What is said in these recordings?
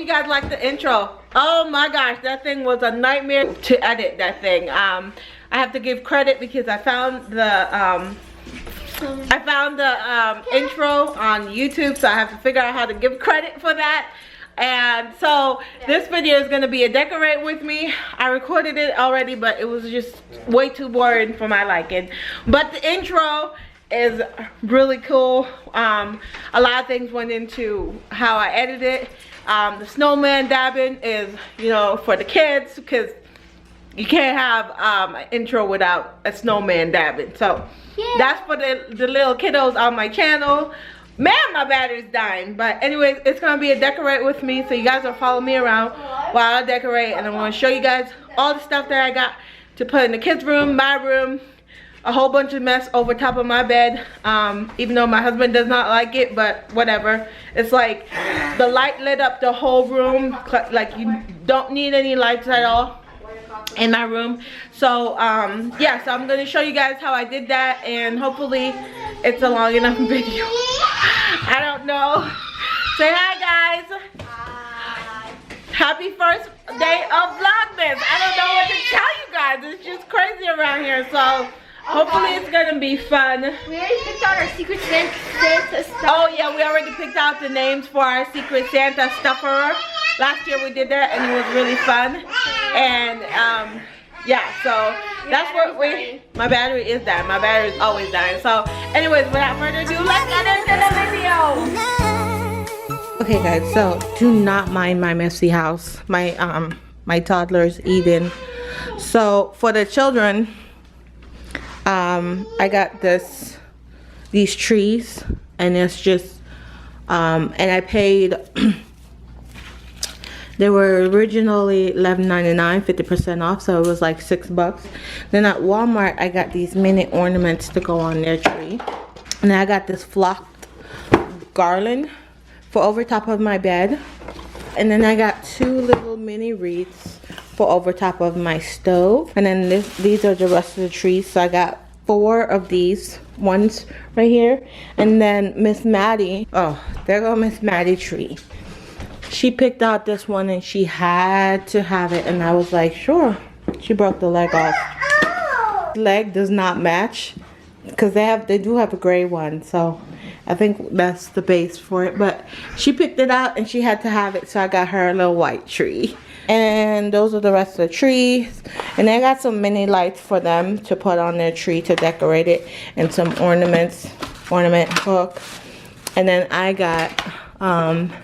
you guys liked the intro. Oh my gosh, that thing was a nightmare to edit. That thing. I have to give credit because I found the intro on YouTube, so I have to figure out how to give credit for that. And so this video is going to be a decorate with me. I recorded it already, but it was just way too boring for my liking. But the intro is really cool. A lot of things went into how I edited it. The snowman dabbing is, you know, for the kids, because you can't have an intro without a snowman dabbing. So that's for the little kiddos on my channel. Man, my battery's dying. But anyways, it's gonna be a decorate with me, so you guys will follow me around while I decorate, and I'm gonna show you guys all the stuff that I got to put in the kids' room, my room, a whole bunch of mess over top of my bed, even though my husband does not like it, but whatever. It's like the light lit up the whole room, like you don't need any lights at all in my room. So yeah, so I'm gonna show you guys how I did that, and hopefully it's a long enough video. I don't know. Say hi, guys. Hi. Happy first day of Vlogmas. I don't know what to tell you guys. It's just crazy around here, so hopefully it's gonna be fun. We already picked out our Secret Santa stuff. Oh yeah, we already picked out the names for our Secret Santa stuffer. Last year we did that, and it was really fun. And yeah, so that's what my battery is dying. My battery is always dying. So anyways, without further ado, let's get into the video. Okay guys, so do not mind my messy house. My my toddler's eating. So for the children, I got these trees, and it's just and I paid they were originally $11.99, 50% off, so it was like $6. Then at Walmart, I got these mini ornaments to go on their tree. And I got this flocked garland for over top of my bed. And then I got 2 little mini wreaths for over top of my stove. And then these are the rest of the trees. So I got 4 of these ones right here. And then Miss Maddie, oh, there go Miss Maddie tree. She picked out this one and she had to have it, and I was like, sure. She broke the leg off. The leg does not match because they do have a gray one, so I think that's the base for it. But she picked it out and she had to have it, so I got her a little white tree. And those are the rest of the trees. And I got some mini lights for them to put on their tree to decorate it, and some ornament hook. And then I got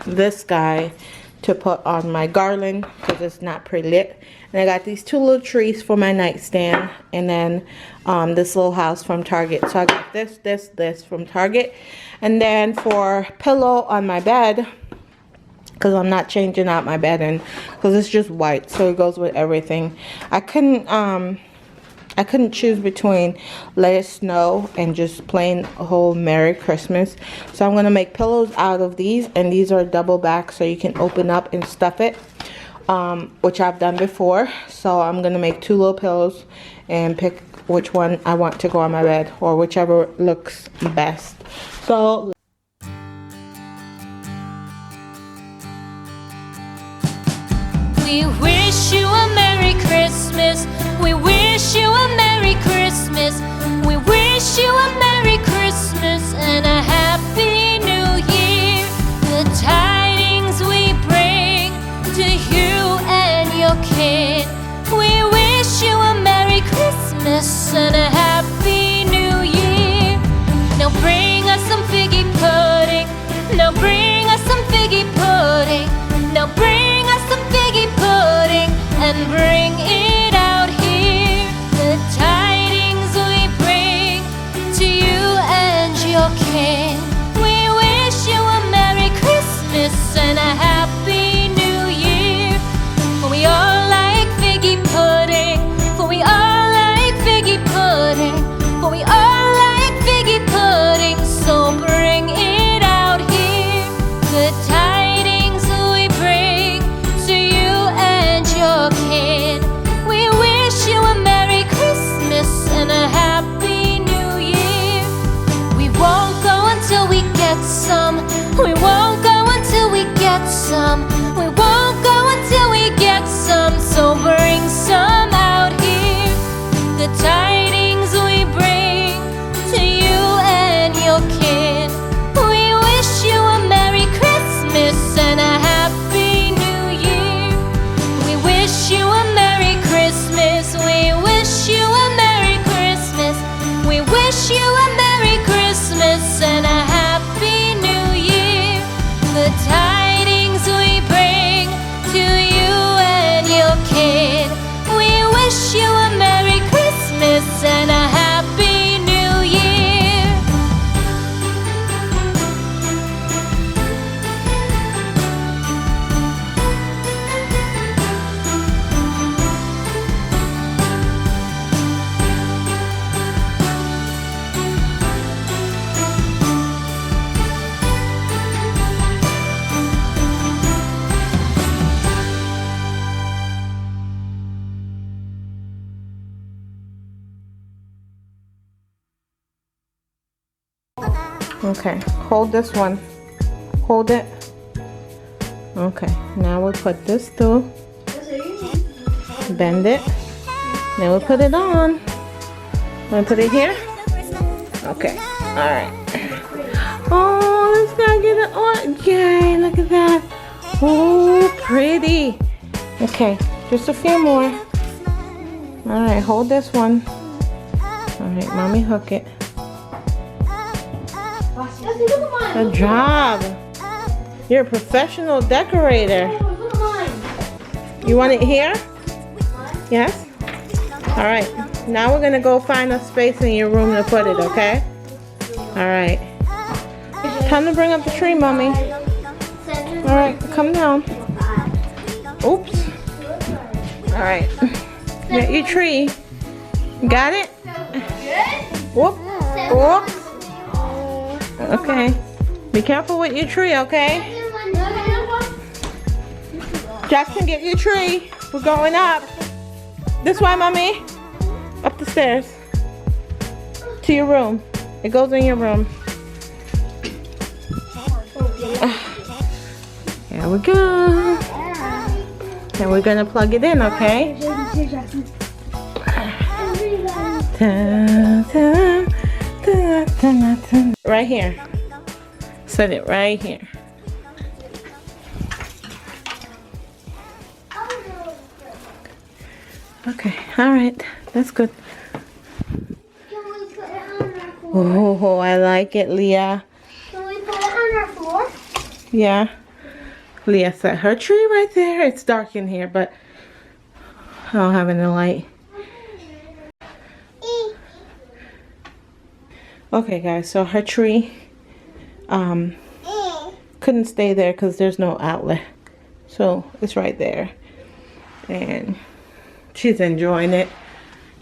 this guy to put on my garland because it's not pre-lit. And I got these 2 little trees for my nightstand, and then this little house from Target. So I got this from Target. And then for pillow on my bed, because I'm not changing out my bedding because it's just white, so it goes with everything. I couldn't choose between Let It Snow and just plain whole Merry Christmas. So I'm going to make pillows out of these. And these are double back, so you can open up and stuff it. Which I've done before. So I'm going to make 2 little pillows and pick which one I want to go on my bed, or whichever looks best. So we wish you a Merry Christmas. We wish you a Merry Christmas. We wish you a Merry Christmas and a Happy New Year. The tidings we bring to you and your kin. We wish you a Merry Christmas and a Happy New Year. Now bring us some figgy pudding. Now bring us some figgy pudding. Now bring us some figgy pudding and bring it out here. The tidings we bring to you and your kin. We wish you a Merry Christmas and a Happy New Year. For we all like figgy pudding. For we all like figgy pudding. For we all like figgy pudding. So bring it out here. The tidings we bring to you and your kin. We Okay, hold this one. Hold it. Okay, now we'll put this through. Bend it. Then we'll put it on. Want to put it here? Okay, alright. Oh, let's not get it on. Yay, look at that. Oh, pretty. Okay, just a few more. Alright, hold this one. Alright, mommy, hook it. Good job. You're a professional decorator. You want it here? Yes? Alright, now we're gonna go find a space in your room to put it, okay? Alright. Time to bring up the tree, mommy. Alright, come down. Oops. Alright. Get your tree. Got it? Whoop. Whoop. Okay. Be careful with your tree, okay? Jackson, get your tree. We're going up. This way, mommy. Up the stairs. To your room. It goes in your room. There we go. And we're gonna plug it in, okay? Right here. Set it right here. Okay, alright. That's good. Oh, I like it, Leah. Can we put it on our floor? Yeah. Leah set her tree right there. It's dark in here, but I don't have any light. Okay, guys, so her tree couldn't stay there because there's no outlet. So it's right there. And she's enjoying it.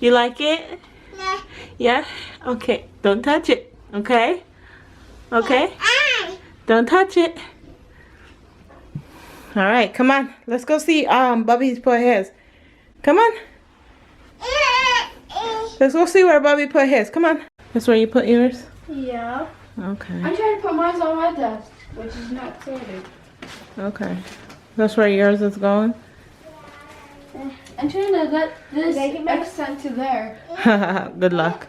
You like it? Yeah. Yeah? Okay. Don't touch it. Okay? Okay? Don't touch it. Alright, come on. Let's go see Bubby's put his. Come on. Let's go see where Bubby put his. Come on. That's where you put yours? Yeah. Okay. I'm trying to put mine on my desk, which is not sorted. Okay. That's where yours is going? I'm trying to let this extend to there. Good luck.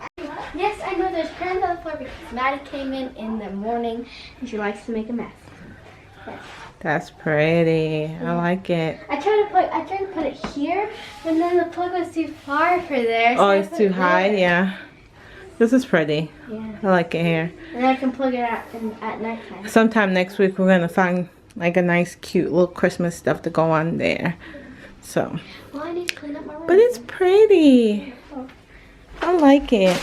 Yes, I know there's crayons on the floor because Maddie came in the morning and she likes to make a mess. Yes. That's pretty. I like it. I tried to put it here, and then the plug was too far for there. So Oh, I it's put too it high? there. Yeah. This is pretty. Yeah. I like it here. And I can plug it at nighttime. Sometime next week we're going to find like a nice cute little Christmas stuff to go on there. So. Well, I need to clean up my room. But it's pretty. I like it.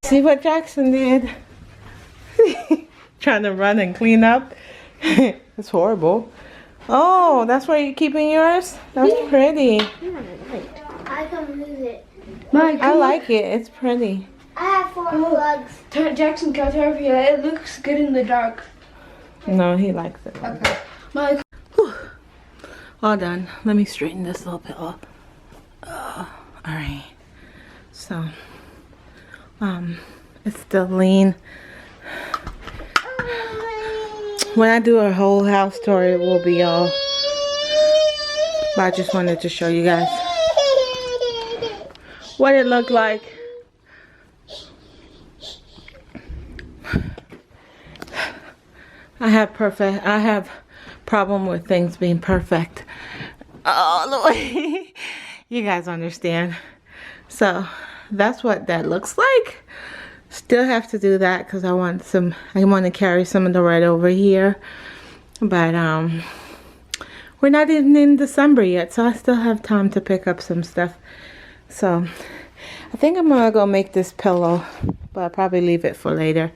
See what Jackson did? Trying to run and clean up. It's horrible. Oh, that's where you're keeping yours? That's pretty. I can move it. I like it. It's pretty. I have 4 plugs. Jackson got over here. It looks good in the dark. No, he likes it. Okay. Mike. All done. Let me straighten this little bit up. Alright. So, it's still lean. When I do a whole house tour, it will be all. But I just wanted to show you guys what it looked like. I have problem with things being perfect all the way. You guys understand. So that's what that looks like. Still have to do that because I want to carry some of the red over here. But we're not even in December yet, so I still have time to pick up some stuff. So I think I'm gonna go make this pillow, but I'll probably leave it for later.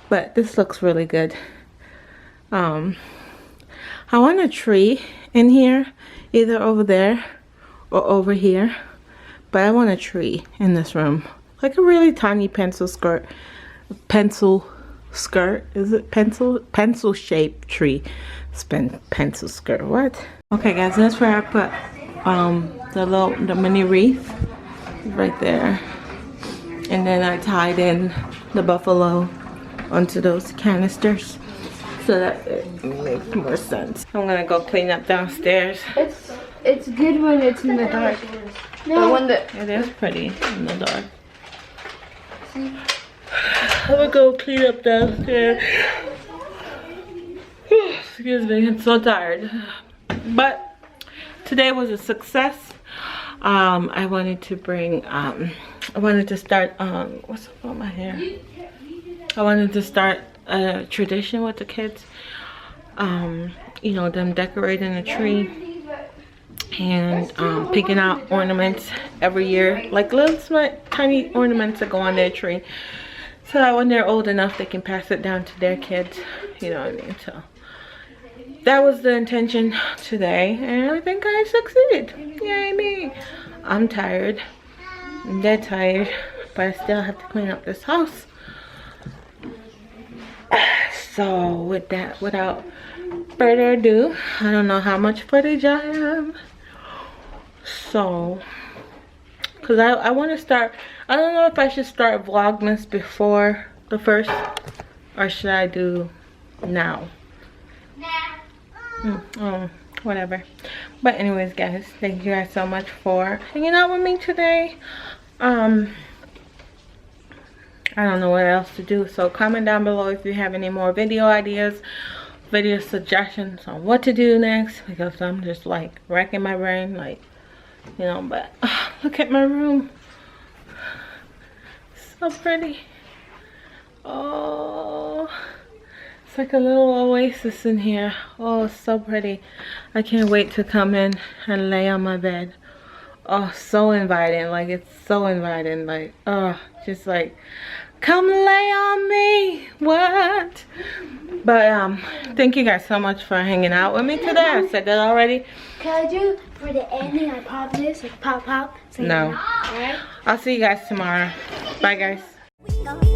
But this looks really good. I want a tree in here, either over there or over here. But I want a tree in this room. Like a really tiny pencil skirt. Is it pencil? Pencil shaped tree. Pencil skirt. What? Okay guys, that's where I put the mini wreath right there. And then I tied in the buffalo onto those canisters so that it makes more sense. I'm gonna go clean up downstairs. It's good when it's in the dark. But when the It is pretty in the dark. I'm gonna go clean up downstairs. Excuse me, I'm so tired. But today was a success. I wanted to bring, I wanted to start, what's up with my hair? I wanted to start a tradition with the kids. You know, them decorating a tree and picking out ornaments every year, like little small tiny ornaments that go on their tree, so that when they're old enough they can pass it down to their kids, you know what I mean? So that was the intention today, and I think I succeeded. Yay me. I'm tired, I'm dead tired, but I still have to clean up this house. So with that, without further ado, I don't know how much footage I have. So, because I want to start, I don't know if I should start Vlogmas before the 1st, or should I do now? Whatever. But anyways, guys, thank you guys so much for hanging out with me today. I don't know what else to do, so comment down below if you have any more video ideas, video suggestions on what to do next, because I'm just like racking my brain, like, you know. But look at my room, so pretty. Oh, it's like a little oasis in here. Oh, so pretty. I can't wait to come in and lay on my bed. Oh, so inviting. Like, it's so inviting. Like, oh, just like, come lay on me. What? But thank you guys so much for hanging out with me today. I said that already. Can I do for the ending? I pop this, like pop, pop. So No. Alright. I'll see you guys tomorrow. Bye, guys. We gon'